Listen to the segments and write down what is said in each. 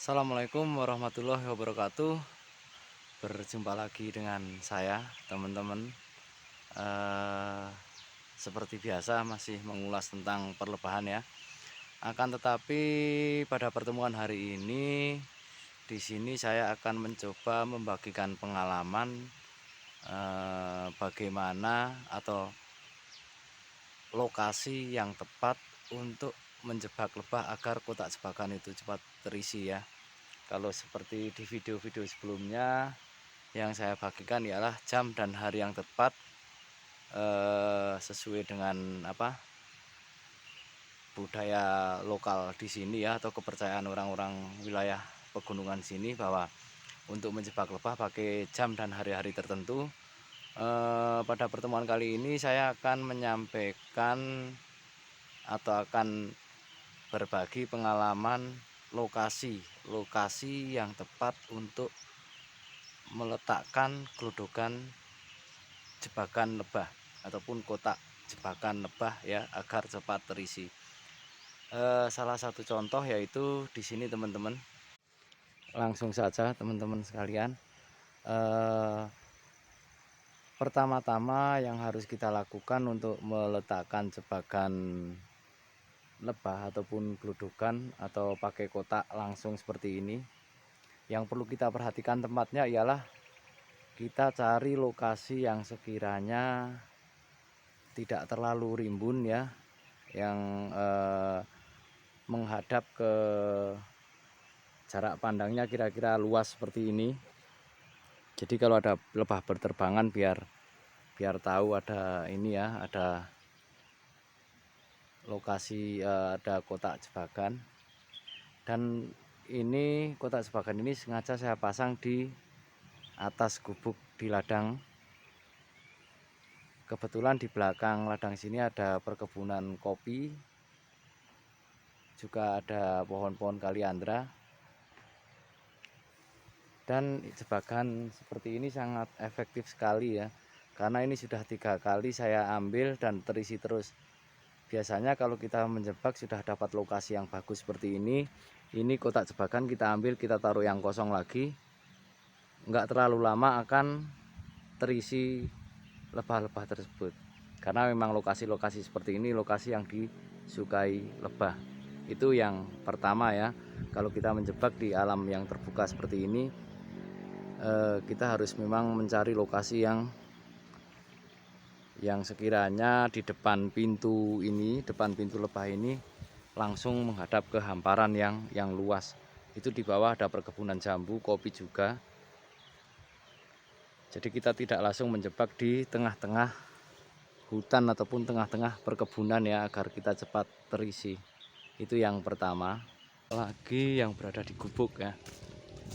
Assalamualaikum warahmatullahi wabarakatuh. Berjumpa lagi dengan saya, teman-teman. Eh, Seperti biasa masih mengulas tentang perlebahan ya. Akan tetapi pada pertemuan hari ini di sini saya akan mencoba membagikan pengalaman bagaimana atau lokasi yang tepat untuk menjebak lebah agar kotak jebakan itu cepat terisi ya. Kalau seperti di video-video sebelumnya yang saya bagikan ialah jam dan hari yang tepat sesuai dengan budaya lokal di sini ya, atau kepercayaan orang-orang wilayah pegunungan sini bahwa untuk menjebak lebah pakai jam dan hari-hari tertentu. Pada pertemuan kali ini saya akan menyampaikan atau akan berbagi pengalaman lokasi yang tepat untuk meletakkan gelodokan jebakan lebah ataupun kotak jebakan lebah ya, agar cepat terisi. Salah satu contoh yaitu di sini teman-teman. Langsung saja teman-teman sekalian. Pertama-tama yang harus kita lakukan untuk meletakkan jebakan lebah ataupun gelodokan atau pakai kotak langsung seperti ini, yang perlu kita perhatikan tempatnya ialah kita cari lokasi yang sekiranya tidak terlalu rimbun ya, yang menghadap ke jarak pandangnya kira-kira luas seperti ini. Jadi kalau ada lebah berterbangan biar tahu ada ini ya, ada lokasi, ada kotak jebakan. Dan ini kotak jebakan ini sengaja saya pasang di atas gubuk di ladang. Kebetulan di belakang ladang sini ada perkebunan kopi, juga ada pohon-pohon kaliandra. Dan jebakan seperti ini sangat efektif sekali ya, karena ini sudah 3 kali saya ambil dan terisi terus. Biasanya kalau kita menjebak sudah dapat lokasi yang bagus seperti ini kotak jebakan kita ambil, kita taruh yang kosong lagi, nggak terlalu lama akan terisi lebah-lebah tersebut, karena memang lokasi-lokasi seperti ini lokasi yang disukai lebah. Itu yang pertama ya. Kalau kita menjebak di alam yang terbuka seperti ini, kita harus memang mencari lokasi yang sekiranya di depan pintu ini, depan pintu lebah ini langsung menghadap ke hamparan yang luas. Itu di bawah ada perkebunan jambu, kopi juga. Jadi kita tidak langsung menjebak di tengah-tengah hutan ataupun tengah-tengah perkebunan ya, agar kita cepat terisi. Itu yang pertama. Lagi yang berada di gubuk ya.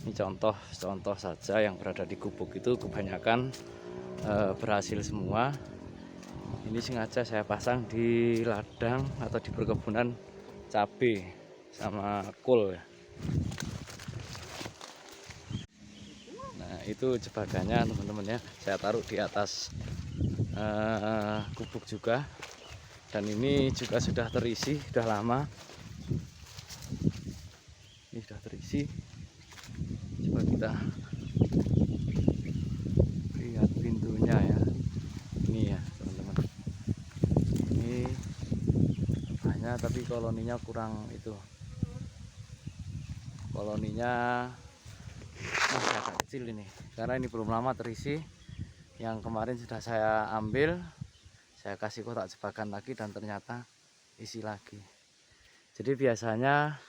Ini contoh saja yang berada di gubuk itu kebanyakan berhasil semua. Ini sengaja saya pasang di ladang atau di perkebunan cabai sama kol ya. Nah itu jebakannya teman-teman ya, saya taruh di atas gubuk juga. Dan ini juga sudah terisi, sudah lama. Ini sudah terisi. Coba kita lihat pintunya ya. Ini ya teman-teman, ini banyak tapi koloninya kurang, itu koloninya masih agak kecil ini, karena ini belum lama terisi. Yang kemarin sudah saya ambil, saya kasih kotak jebakan lagi dan ternyata isi lagi. Jadi biasanya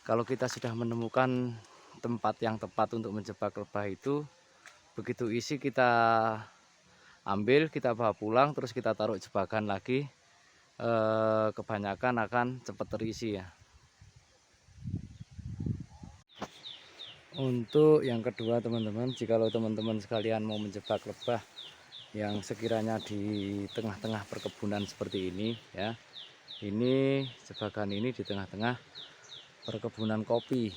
kalau kita sudah menemukan tempat yang tepat untuk menjebak lebah itu, begitu isi kita ambil, kita bawa pulang, terus kita taruh jebakan lagi. Kebanyakan akan cepat terisi ya. Untuk yang kedua teman-teman, jikalau teman-teman sekalian mau menjebak lebah yang sekiranya di tengah-tengah perkebunan seperti ini ya, ini jebakan ini di tengah-tengah perkebunan kopi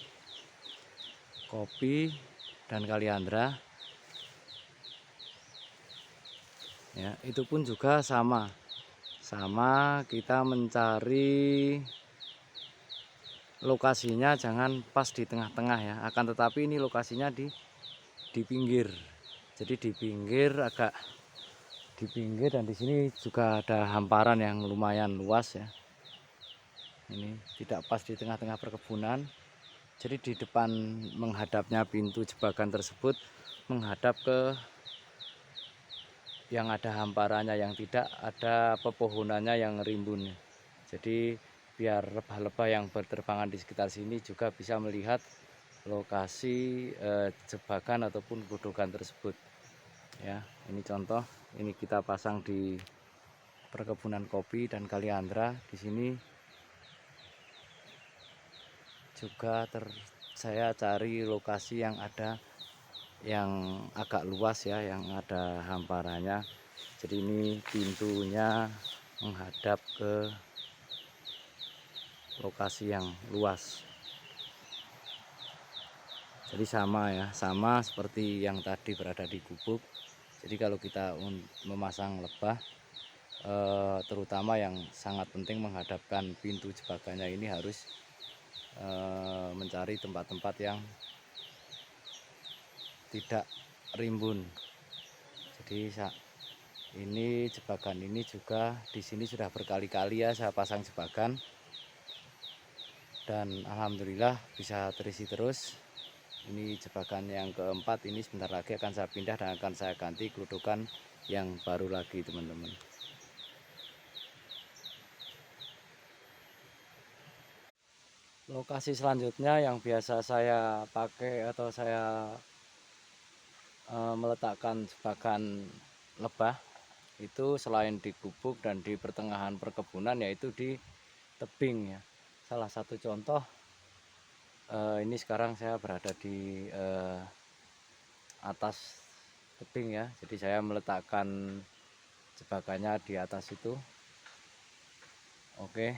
dan kaliandra ya. Itu pun juga sama kita mencari lokasinya jangan pas di tengah-tengah ya, akan tetapi ini lokasinya di pinggir. Jadi di pinggir, agak di pinggir, dan di sini juga ada hamparan yang lumayan luas ya. Ini tidak pas di tengah-tengah perkebunan. Jadi di depan menghadapnya pintu jebakan tersebut menghadap ke yang ada hamparannya, yang tidak ada pepohonannya yang rimbun. Jadi biar lebah-lebah yang berterbangan di sekitar sini juga bisa melihat lokasi jebakan ataupun godokan tersebut. Ya, ini contoh, ini kita pasang di perkebunan kopi dan kaliandra. Di sini juga saya cari lokasi yang ada yang agak luas ya, yang ada hamparannya. Jadi ini pintunya menghadap ke lokasi yang luas. Jadi sama ya, sama seperti yang tadi berada di gubuk. Jadi kalau kita memasang lebah, terutama yang sangat penting menghadapkan pintu jebakannya ini harus mencari tempat-tempat yang tidak rimbun. Jadi ini jebakan ini juga di sini sudah berkali-kali ya saya pasang jebakan, dan alhamdulillah bisa terisi terus. Ini jebakan yang keempat, ini sebentar lagi akan saya pindah dan akan saya ganti kerudukan yang baru lagi, teman-teman. Lokasi selanjutnya yang biasa saya pakai atau saya meletakkan jebakan lebah itu selain di gubuk dan di pertengahan perkebunan, yaitu di tebing ya. Salah satu contoh, ini sekarang saya berada di atas tebing ya. Jadi saya meletakkan jebakannya di atas itu. Oke.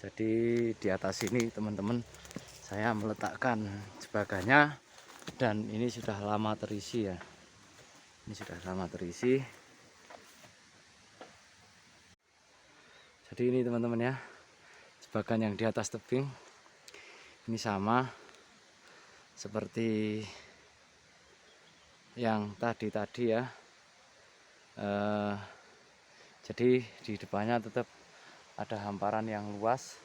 Jadi di atas ini teman-teman saya meletakkan jebakannya, dan ini sudah lama terisi ya. Ini sudah lama terisi. Jadi ini teman-teman ya, jebakan yang di atas tebing ini sama seperti yang tadi ya. Jadi di depannya tetap ada hamparan yang luas.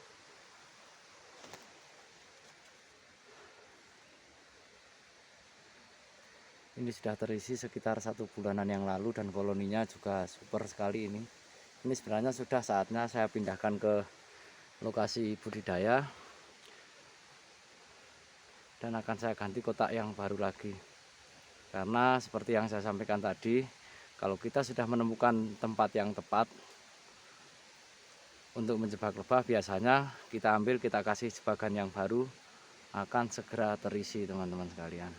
Ini sudah terisi sekitar 1 bulanan yang lalu, dan koloninya juga super sekali ini. Ini sebenarnya sudah saatnya saya pindahkan ke lokasi budidaya, dan akan saya ganti kotak yang baru lagi. Karena seperti yang saya sampaikan tadi, kalau kita sudah menemukan tempat yang tepat untuk menjebak lebah, biasanya kita ambil, kita kasih jebakan yang baru, akan segera terisi teman-teman sekalian.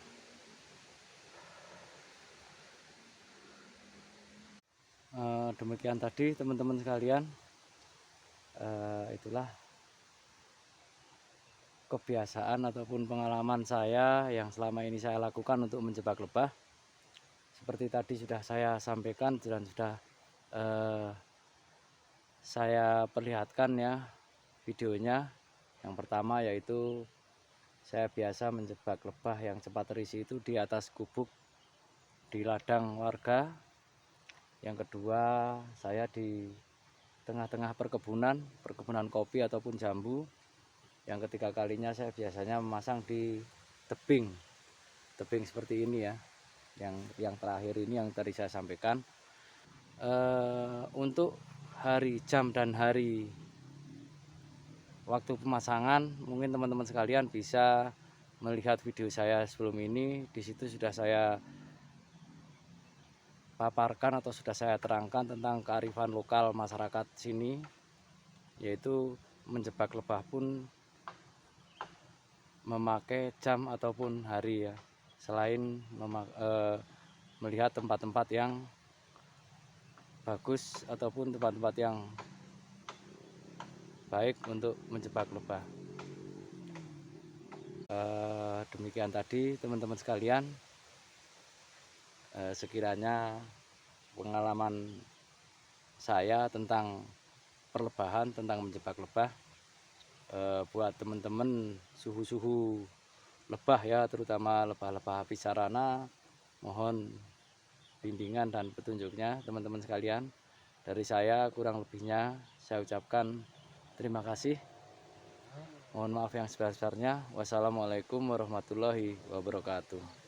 Demikian tadi teman-teman sekalian, itulah kebiasaan ataupun pengalaman saya yang selama ini saya lakukan untuk menjebak lebah. Seperti tadi sudah saya sampaikan dan sudah saya perlihatkan ya videonya. Yang pertama yaitu saya biasa menjebak lebah yang cepat terisi itu di atas gubuk di ladang warga. Yang kedua, saya di tengah-tengah perkebunan kopi ataupun jambu. Yang ketiga kalinya saya biasanya memasang di tebing seperti ini ya. Yang terakhir ini yang tadi saya sampaikan. Untuk hari, jam, dan hari waktu pemasangan, mungkin teman-teman sekalian bisa melihat video saya sebelum ini. Di situ sudah saya paparkan atau sudah saya terangkan tentang kearifan lokal masyarakat sini, yaitu menjebak lebah pun memakai jam ataupun hari ya, selain melihat tempat-tempat yang bagus ataupun tempat-tempat yang baik untuk menjebak lebah. Demikian tadi teman-teman sekalian, sekiranya pengalaman saya tentang perlebahan, tentang menjebak lebah buat teman-teman suhu-suhu lebah ya, terutama lebah-lebah apisarana, mohon bimbingan dan petunjuknya teman-teman sekalian. Dari saya kurang lebihnya saya ucapkan terima kasih. Mohon maaf yang sebesar-besarnya. Wassalamualaikum warahmatullahi wabarakatuh.